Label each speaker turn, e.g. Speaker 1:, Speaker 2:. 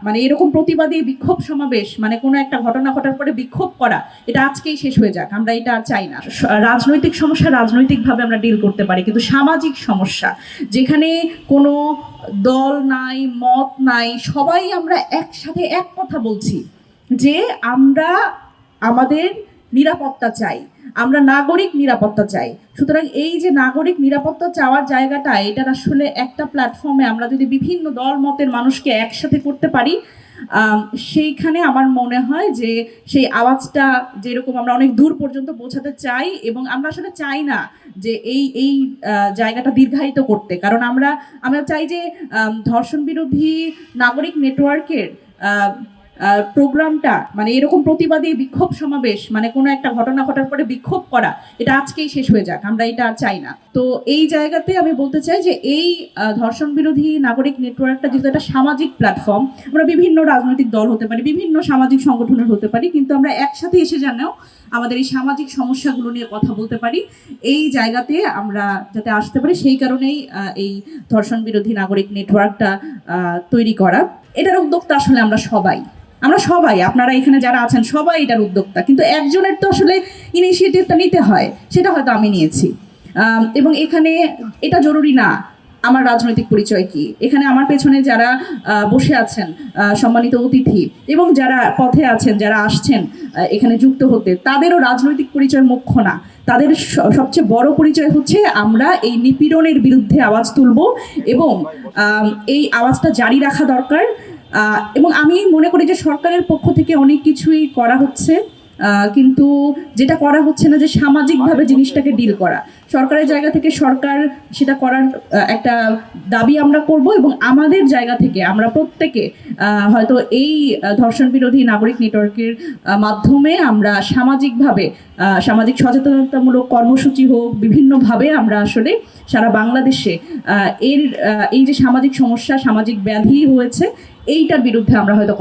Speaker 1: মানে এরকম প্রতিবাদী বিক্ষোভ সমাবেশ, মানে কোনো একটা ঘটনা ঘটার পরে বিক্ষোভ করা, এটা আজকেই শেষ হয়ে যাক, আমরা এটা আর চাই না। রাজনৈতিক সমস্যা রাজনৈতিকভাবে আমরা ডিল করতে পারি, কিন্তু সামাজিক সমস্যা যেখানে কোনো দল নাই, মত নাই, সবাই আমরা একসাথে এক কথা বলছি যে আমরা আমাদের নিরাপত্তা চাই, আমরা নাগরিক নিরাপত্তা চাই। সুতরাং এই যে নাগরিক নিরাপত্তা চাওয়ার জায়গাটা, এটার আসলে একটা প্ল্যাটফর্মে আমরা যদি বিভিন্ন দল মতের মানুষকে একসাথে করতে পারি, সেইখানে আমার মনে হয় যে সেই আওয়াজটা যেরকম আমরা অনেক দূর পর্যন্ত পৌঁছাতে চাই, এবং আমরা আসলে চাই না যে এই জায়গাটা দীর্ঘায়িত করতে, কারণ আমরা চাই যে ধর্ষণ বিরোধী নাগরিক নেটওয়ার্কের প্রোগ্রামটা, মানে এরকম প্রতিবাদী বিক্ষোভ সমাবেশ, মানে কোনো একটা ঘটনা ঘটার পরে বিক্ষোভ করা, এটা আজকেই শেষ হয়ে যাক, আমরা এটা আর চাই না। তো এই জায়গাতে আমি বলতে চাই যে এই ধর্ষণ বিরোধী নাগরিক নেটওয়ার্কটা যেহেতু একটা সামাজিক প্ল্যাটফর্ম, আমরা বিভিন্ন রাজনৈতিক দল হতে পারি, বিভিন্ন সামাজিক সংগঠনের হতে পারি, কিন্তু আমরা একসাথে এসে জানেও আমাদের এই সামাজিক সমস্যাগুলো নিয়ে কথা বলতে পারি, এই জায়গাতে আমরা যাতে আসতে পারি, সেই কারণেই এই ধর্ষণ বিরোধী নাগরিক নেটওয়ার্কটা তৈরি করা। এটার উদ্যোক্তা আসলে আমরা সবাই, আপনারা এখানে যারা আছেন সবাই এটার উদ্যোক্তা, কিন্তু একজনের তো আসলে ইনিশিয়েটিভটা নিতে হয়, সেটা হয়তো আমি নিয়েছি। এবং এখানে এটা জরুরি না আমার রাজনৈতিক পরিচয় কি, এখানে আমার পেছনে যারা বসে আছেন সম্মানিত অতিথি, এবং যারা পথে আছেন, যারা আসছেন এখানে যুক্ত হতে, তাদেরও রাজনৈতিক পরিচয় মুখ্য না। তাদের সবচেয়ে বড় পরিচয় হচ্ছে আমরা এই নিপীড়নের বিরুদ্ধে আওয়াজ তুলব, এবং এই আওয়াজটা জারি রাখা দরকার। এবং আমি মনে করি যে সরকারের পক্ষ থেকে অনেক কিছুই করা হচ্ছে, কিন্তু যেটা করা হচ্ছে না যে সামাজিকভাবে জিনিসটাকে ডিল করা। সরকারের জায়গা থেকে সরকার সেটা করার একটা দাবি আমরা করব, এবং আমাদের জায়গা থেকে আমরা প্রত্যেকে হয়তো এই ধর্ষণ বিরোধী নাগরিক নেটওয়ার্কের মাধ্যমে আমরা সামাজিকভাবে সামাজিক সচেতনতামূলক কর্মসূচি হোক, বিভিন্নভাবে আমরা আসলে সারা বাংলাদেশে এই যে সামাজিক সমস্যা, সামাজিক ব্যাধি হয়েছে, এইটার বিরুদ্ধে আমরা হয়তো